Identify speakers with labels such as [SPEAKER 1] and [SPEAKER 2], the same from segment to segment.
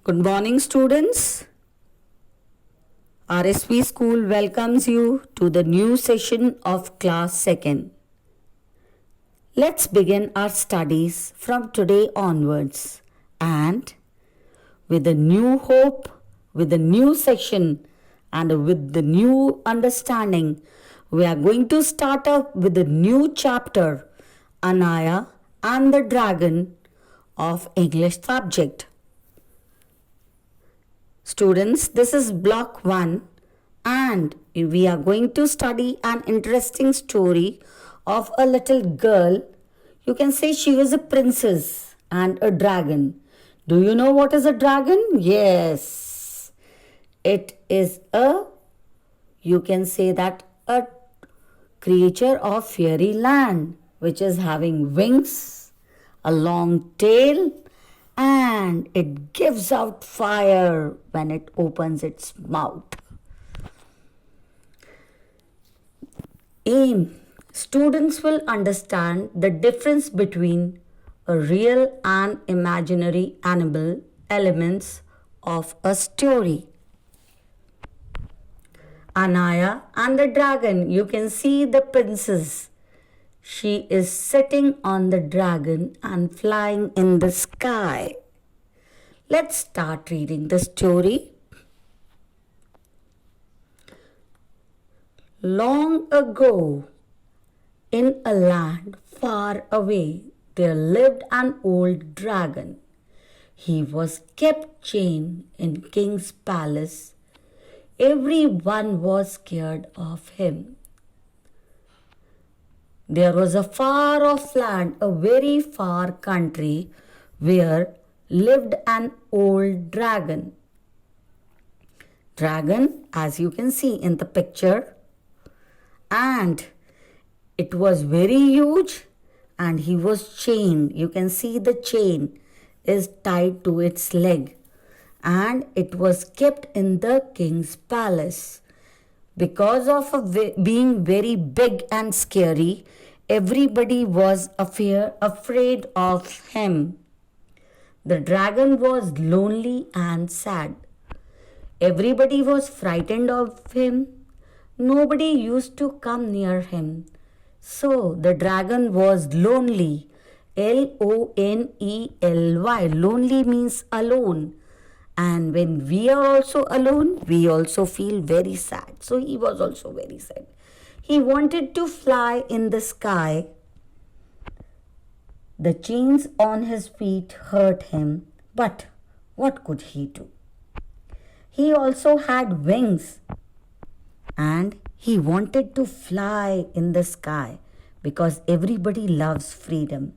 [SPEAKER 1] Good morning, students. RSP School welcomes you to the new session of class 2nd. Let's begin our studies from today onwards and with a new hope, with a new section and with the new understanding, we are going to start up with a new chapter, Aanya and the Dragon of English subject. Students, this is block 1 and we are going to study an interesting story of a little girl. You can say she was a princess and a dragon. Do you know what is a dragon? Yes. It is you can say that a creature of fairyland which is having wings, a long tail, and it gives out fire when it opens its mouth. Aim. Students will understand the difference between a real and imaginary animal elements of a story. Aanya and the dragon. You can see the princess. She is sitting on the dragon and flying in the sky. Let's start reading the story. Long ago, in a land far away, there lived an old dragon. He was kept chained in king's palace. Everyone was scared of him. There was a far off land, a very far country, where lived an old dragon. Dragon, as you can see in the picture, and it was very huge and he was chained. You can see the chain is tied to its leg and it was kept in the king's palace. Because of being very big and scary, everybody was afraid of him. The dragon was lonely and sad. Everybody was frightened of him. Nobody used to come near him. So the dragon was lonely. Lonely. Lonely means alone. And when we are also alone, we also feel very sad. So he was also very sad. He wanted to fly in the sky. The chains on his feet hurt him, but what could he do? He also had wings and he wanted to fly in the sky because everybody loves freedom.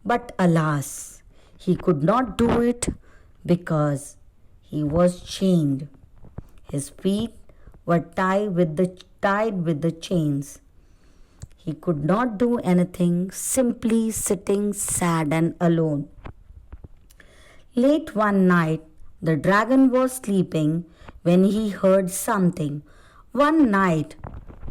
[SPEAKER 1] But alas, he could not do it because he was chained. His feet were tied with the chains. He could not do anything, simply sitting sad and alone. Late one night, the dragon was sleeping when he heard something. One night,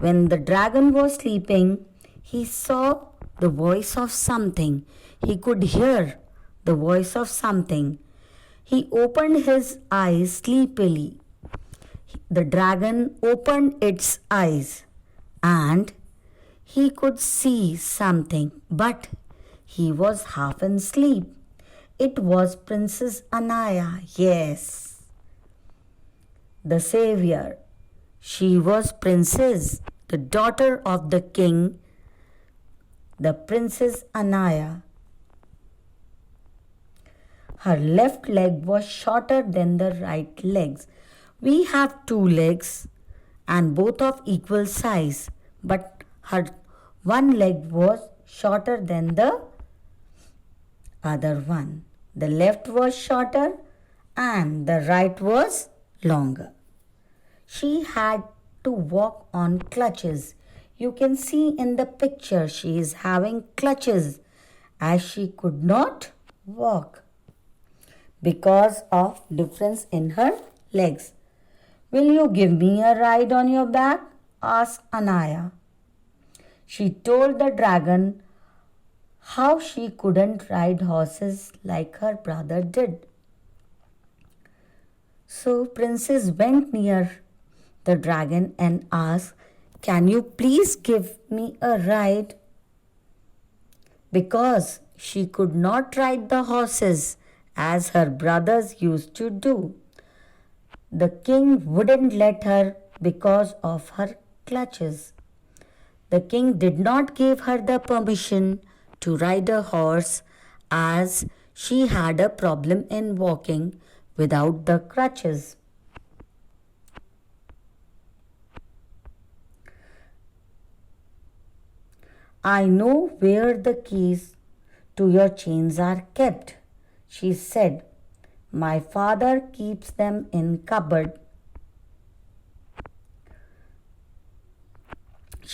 [SPEAKER 1] when the dragon was sleeping, he saw the voice of something. He could hear the voice of something. He opened his eyes sleepily. The dragon opened its eyes and he could see something, but he was half asleep. It was Princess Aanya, yes, the savior. She was princess, the daughter of the king, the Princess Aanya. Her left leg was shorter than the right legs. We have two legs and both of equal size, but her one leg was shorter than the other one. The left was shorter and the right was longer. She had to walk on crutches. You can see in the picture she is having crutches as she could not walk because of difference in her legs. Will you give me a ride on your back? Asked Aanya. She told the dragon how she couldn't ride horses like her brother did. So Princess went near the dragon and asked, "Can you please give me a ride?" Because she could not ride the horses as her brothers used to do. The king wouldn't let her because of her clutches. The king did not give her the permission to ride a horse as she had a problem in walking without the crutches. "I know where the keys to your chains are kept," she said. "My father keeps them in cupboard."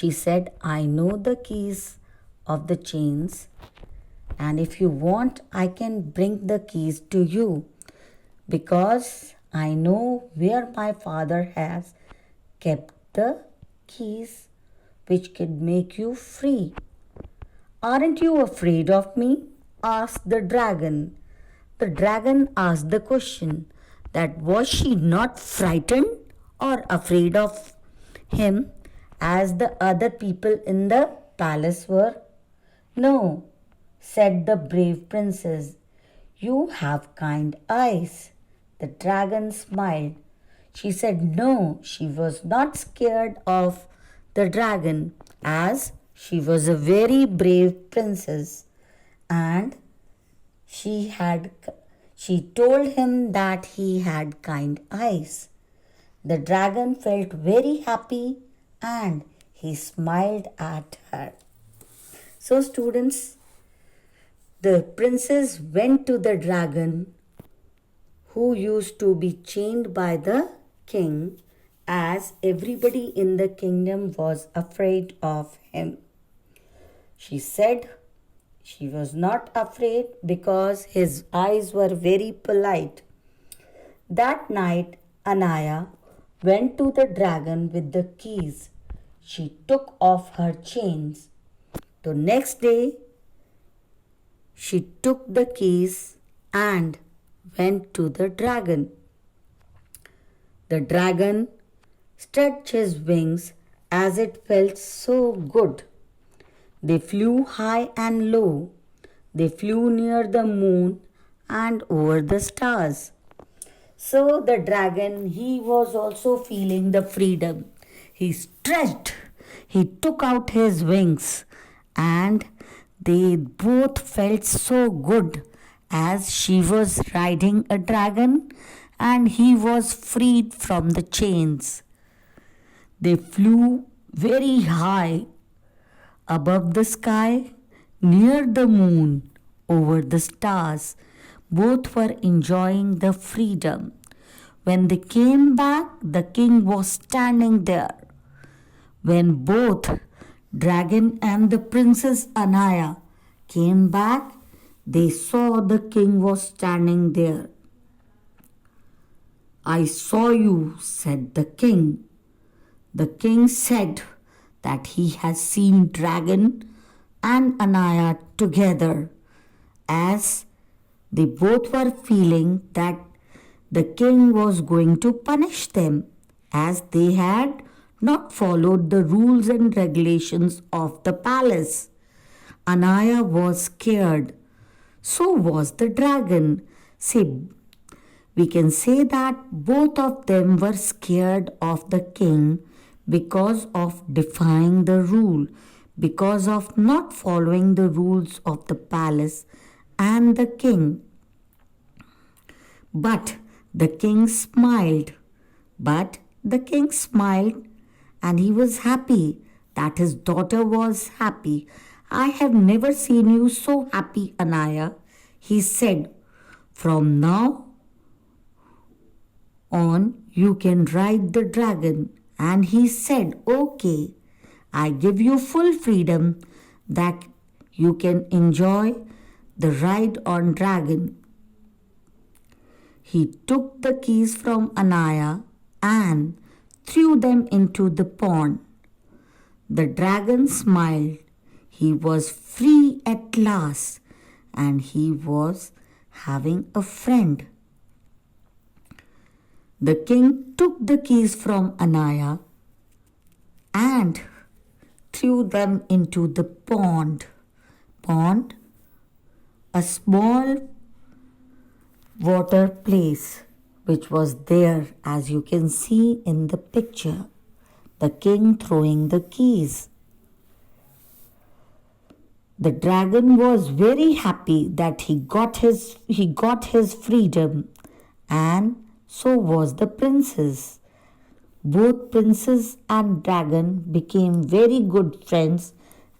[SPEAKER 1] She said, "I know the keys of the chains, and if you want, I can bring the keys to you because I know where my father has kept the keys which could make you free." "Aren't you afraid of me?" asked the dragon. The dragon asked the question that was she not frightened or afraid of him as the other people in the palace were? "No," said the brave princess. "You have kind eyes." The dragon smiled. She said no, she was not scared of the dragon as she was a very brave princess and she told him that he had kind eyes. The dragon felt very happy and he smiled at her. So students, the princess went to the dragon who used to be chained by the king as everybody in the kingdom was afraid of him. She said she was not afraid because his eyes were very polite. That night, Aanya went to the dragon with the keys. She took off her chains. The next day, she took the keys and went to the dragon. The dragon stretched his wings as it felt so good. They flew high and low. They flew near the moon and over the stars. So the dragon, he was also feeling the freedom. He stretched, he took out his wings, and they both felt so good as she was riding a dragon and he was freed from the chains. They flew very high above the sky, near the moon, over the stars. Both were enjoying the freedom. When they came back, the king was standing there. When both dragon and the princess Aanya came back, they saw the king was standing there. "I saw you," said the king. The king said that he has seen dragon and Aanya together as they both were feeling that the king was going to punish them as they had not followed the rules and regulations of the palace. Aanya was scared. So was the dragon. We can say that both of them were scared of the king because of defying the rule, because of not following the rules of the palace and the king. But the king smiled. And he was happy that his daughter was happy. "I have never seen you so happy, Aanya," he said. "From now on, you can ride the dragon." And he said, "Okay, I give you full freedom that you can enjoy the ride on dragon." He took the keys from Aanya and threw them into the pond. The dragon smiled. He was free at last and he was having a friend. The king took the keys from Aanya and threw them into the pond. Pond, a small water place which was there, as you can see in the picture. The king throwing the keys. The dragon was very happy that he got his freedom, and so was the princess. Both princess and dragon became very good friends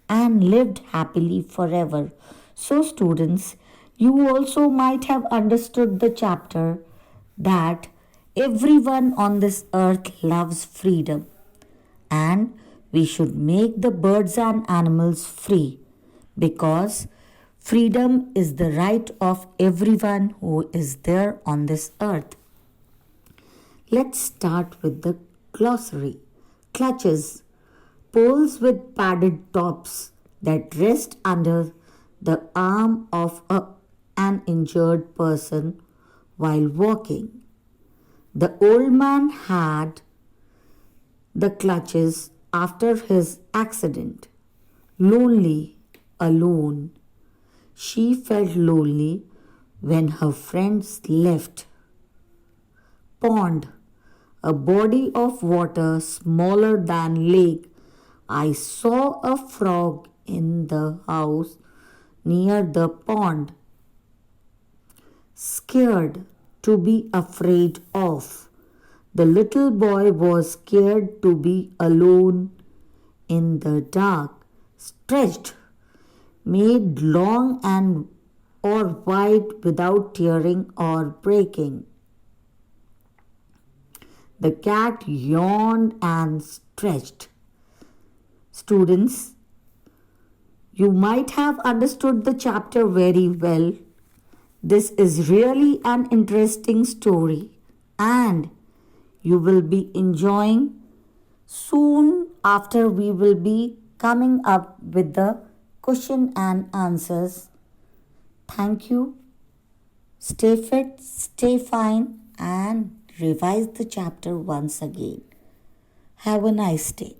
[SPEAKER 1] and lived happily forever. So students, you also might have understood the chapter that everyone on this earth loves freedom, and we should make the birds and animals free, because freedom is the right of everyone who is there on this earth. Let's start with the glossary. Clutches, poles with padded tops that rest under the arm of an injured person while walking. The old man had the clutches after his accident. Lonely, alone. She felt lonely when her friends left. Pond, a body of water smaller than lake. I saw a frog in the house near the pond. Scared, to be afraid of. The little boy was scared to be alone in the dark. Stretched, made long and or wide without tearing or breaking. The cat yawned and stretched. Students, you might have understood the chapter very well. This is really an interesting story, and you will be enjoying soon after we will be coming up with the question and answers. Thank you. Stay fit, stay fine, and revise the chapter once again. Have a nice day.